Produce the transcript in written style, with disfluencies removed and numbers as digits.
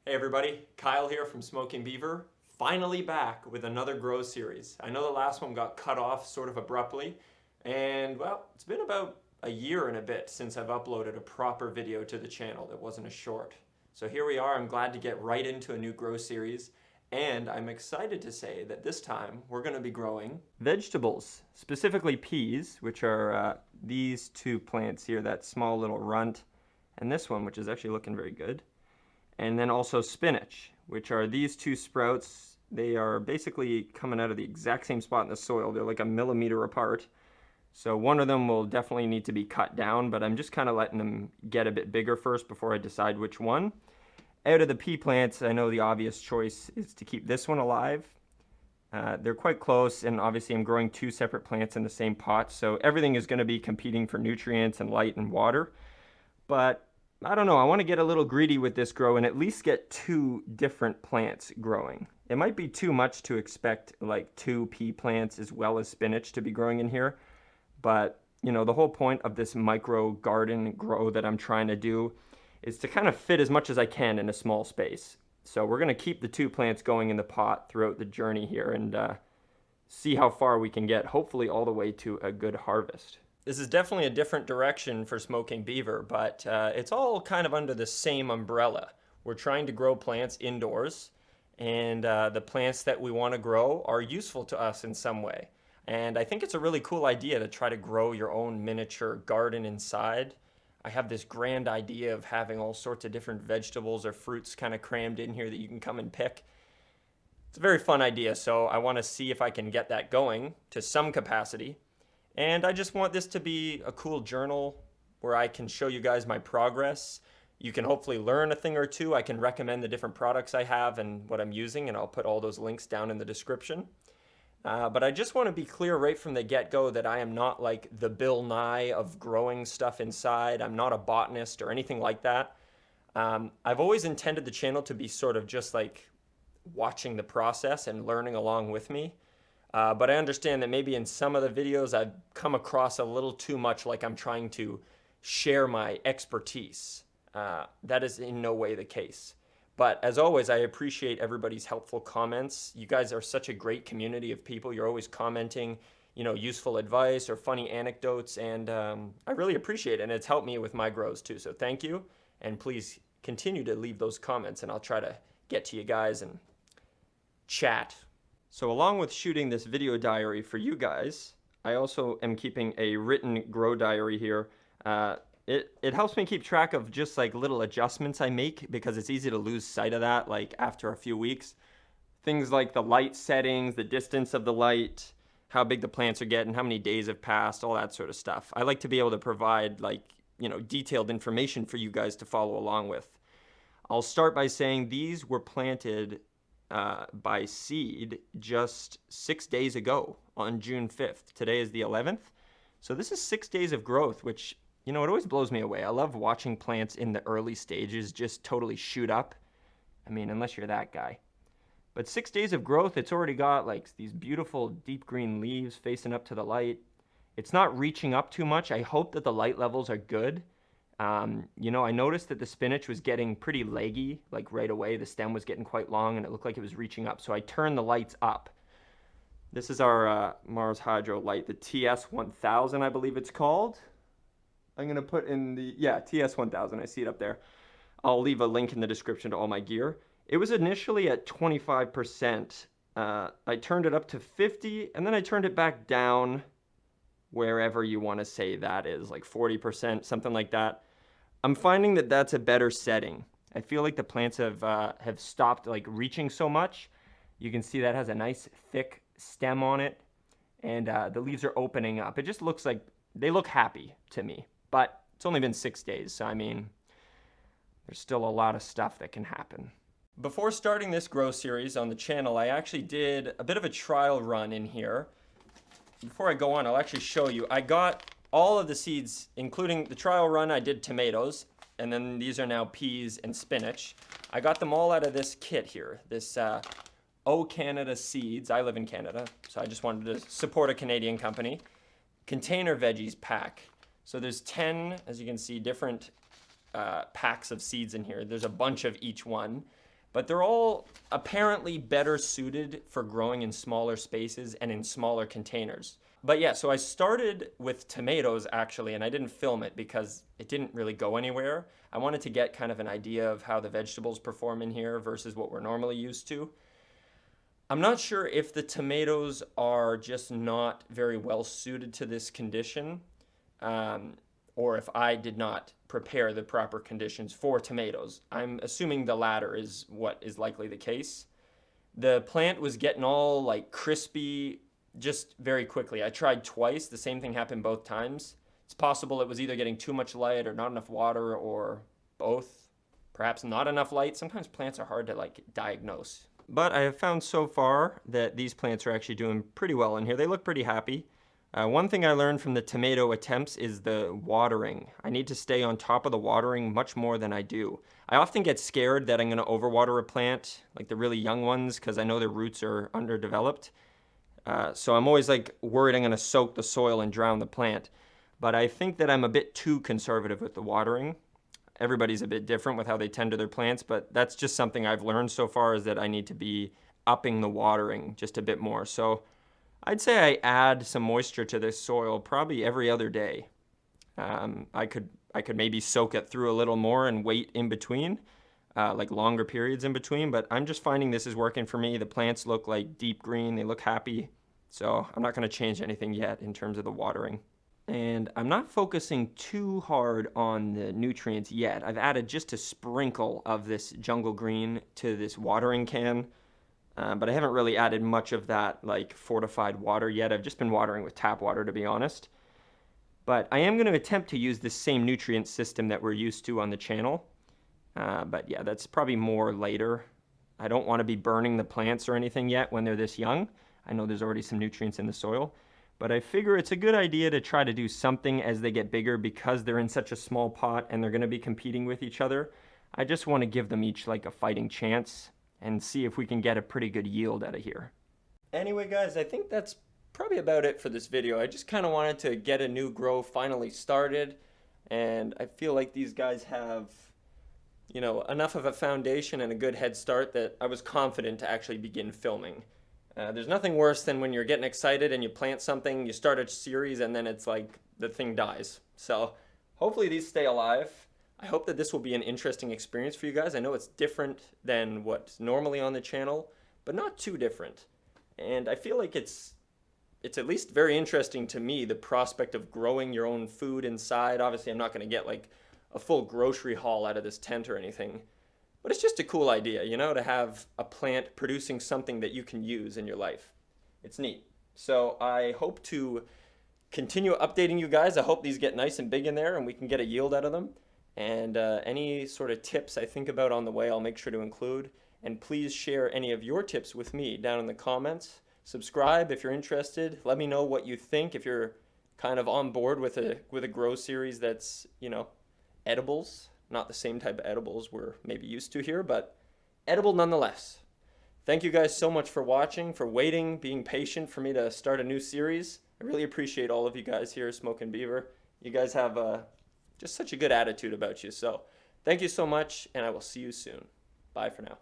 Hey everybody, Kyle here from Smoking Beaver, finally back with another grow series. I know the last one got cut off sort of abruptly, and well, it's been about a year and a bit since I've uploaded a proper video to the channel that wasn't a short. So here we are, I'm glad to get right into a new grow series, and I'm excited to say that this time we're going to be growing vegetables, specifically peas, which are these two plants here, that small little runt, and this one, which is actually looking very good. And then also spinach, which are these two sprouts. They are basically coming out of the exact same spot in the soil. They're like a millimeter apart. So one of them will definitely need to be cut down, but I'm just kind of letting them get a bit bigger first before I decide which one. Out of the pea plants, I know the obvious choice is to keep this one alive. They're quite close, and obviously I'm growing two separate plants in the same pot, so everything is going to be competing for nutrients and light and water. But I don't know, I want to get a little greedy with this grow and at least get two different plants growing. It might be too much to expect like two pea plants as well as spinach to be growing in here, but you know, the whole point of this micro garden grow that I'm trying to do is to kind of fit as much as I can in a small space. So we're going to keep the two plants going in the pot throughout the journey here and see how far we can get, hopefully all the way to a good harvest. This is definitely a different direction for Smoking Beaver, but it's all kind of under the same umbrella. We're trying to grow plants indoors, and the plants that we want to grow are useful to us in some way. And I think it's a really cool idea to try to grow your own miniature garden inside. I have this grand idea of having all sorts of different vegetables or fruits kind of crammed in here that you can come and pick. It's a very fun idea, so I want to see if I can get that going to some capacity. And I just want this to be a cool journal where I can show you guys my progress. You can hopefully learn a thing or two. I can recommend the different products I have and what I'm using, and I'll put all those links down in the description. But I just want to be clear right from the get-go that I am not like the Bill Nye of growing stuff inside. I'm not a botanist or anything like that. I've always intended the channel to be sort of just like watching the process and learning along with me. But I understand that maybe in some of the videos I've come across a little too much like I'm trying to share my expertise. That is in no way the case. But as always, I appreciate everybody's helpful comments. You guys are such a great community of people. You're always commenting, you know, useful advice or funny anecdotes, and I really appreciate it. And it's helped me with my grows too. So thank you, and please continue to leave those comments, and I'll try to get to you guys and chat. So along with shooting this video diary for you guys, I also am keeping a written grow diary here. It helps me keep track of just like little adjustments I make because it's easy to lose sight of that like after a few weeks. Things like the light settings, the distance of the light, how big the plants are getting, how many days have passed, all that sort of stuff. I like to be able to provide like, you know, detailed information for you guys to follow along with. I'll start by saying these were planted by seed just 6 days ago on June 5th. Today is the 11th. So this is 6 days of growth, which, you know, it always blows me away. I love watching plants in the early stages just totally shoot up. I mean, unless you're that guy. But 6 days of growth, it's already got like these beautiful deep green leaves facing up to the light. It's not reaching up too much. I hope that the light levels are good. You know, I noticed that the spinach was getting pretty leggy, like right away. The stem was getting quite long and it looked like it was reaching up. So I turned the lights up. This is our Mars Hydro light, the TS1000, I believe it's called. I'm going to put in the, yeah, TS1000. I see it up there. I'll leave a link in the description to all my gear. It was initially at 25%. I turned it up to 50 and then I turned it back down wherever you want to say that is, like 40%, something like that. I'm finding that that's a better setting. I feel like the plants have stopped like reaching so much. You can see that has a nice thick stem on it, and the leaves are opening up. It just looks like they look happy to me, but it's only been 6 days, so I mean, there's still a lot of stuff that can happen. Before starting this grow series on the channel, I actually did a bit of a trial run in here. Before I go on, I'll actually show you. I got all of the seeds, including the trial run, I did tomatoes, and then these are now peas and spinach. I got them all out of this kit here, this O Canada Seeds. I live in Canada, so I just wanted to support a Canadian company. Container Veggies pack. So there's 10, as you can see, different packs of seeds in here. There's a bunch of each one. but they're all apparently better suited for growing in smaller spaces and in smaller containers. But yeah, so I started with tomatoes actually, and I didn't film it because it didn't really go anywhere. I wanted to get kind of an idea of how the vegetables perform in here versus what we're normally used to. I'm not sure if the tomatoes are just not very well suited to this condition, or if I did not prepare the proper conditions for tomatoes. I'm assuming the latter is what is likely the case. The plant was getting all like crispy just very quickly. I tried twice. The same thing happened both times. It's possible it was either getting too much light or not enough water or both. Perhaps not enough light. Sometimes plants are hard to like diagnose. But I have found so far that these plants are actually doing pretty well in here. They look pretty happy. One thing I learned from the tomato attempts is the watering. I need to stay on top of the watering much more than I do. I often get scared that I'm going to overwater a plant, like the really young ones, because I know their roots are underdeveloped. So I'm always like worried I'm going to soak the soil and drown the plant. But I think that I'm a bit too conservative with the watering. Everybody's a bit different with how they tend to their plants, but that's just something I've learned so far, is that I need to be upping the watering just a bit more. So I'd say I add some moisture to this soil probably every other day. I could maybe soak it through a little more and wait in between, like longer periods in between, but I'm just finding this is working for me. The plants look like deep green, they look happy, so I'm not going to change anything yet in terms of the watering. And I'm not focusing too hard on the nutrients yet. I've added just a sprinkle of this jungle green to this watering can, but I haven't really added much of that like fortified water yet. I've just been watering with tap water, to be honest. But I am going to attempt to use this same nutrient system that we're used to on the channel. But yeah, that's probably more later. I don't want to be burning the plants or anything yet when they're this young. I know there's already some nutrients in the soil. But I figure it's a good idea to try to do something as they get bigger, because they're in such a small pot and they're going to be competing with each other. I just want to give them each like a fighting chance and see if we can get a pretty good yield out of here. Anyway guys, I think that's probably about it for this video. I just kind of wanted to get a new grow finally started, and I feel like these guys have, you know, enough of a foundation and a good head start that I was confident to actually begin filming. There's nothing worse than when you're getting excited and you plant something, you start a series, and then it's like the thing dies. So hopefully these stay alive. I hope that this will be an interesting experience for you guys. I know it's different than what's normally on the channel, but not too different. And I feel like it's at least very interesting to me, the prospect of growing your own food inside. Obviously, I'm not going to get like a full grocery haul out of this tent or anything. But it's just a cool idea, you know, to have a plant producing something that you can use in your life. It's neat. So I hope to continue updating you guys. I hope these get nice and big in there and we can get a yield out of them. And any sort of tips I think about on the way, I'll make sure to include. And please share any of your tips with me down in the comments. Subscribe if you're interested. Let me know what you think, if you're kind of on board with a grow series that's, you know, edibles. Not the same type of edibles we're maybe used to here, but edible nonetheless. Thank you guys so much for watching, for waiting, being patient for me to start a new series. I really appreciate all of you guys here at Smoking Beaver. You guys have just such a good attitude about you. So thank you so much, and I will see you soon. Bye for now.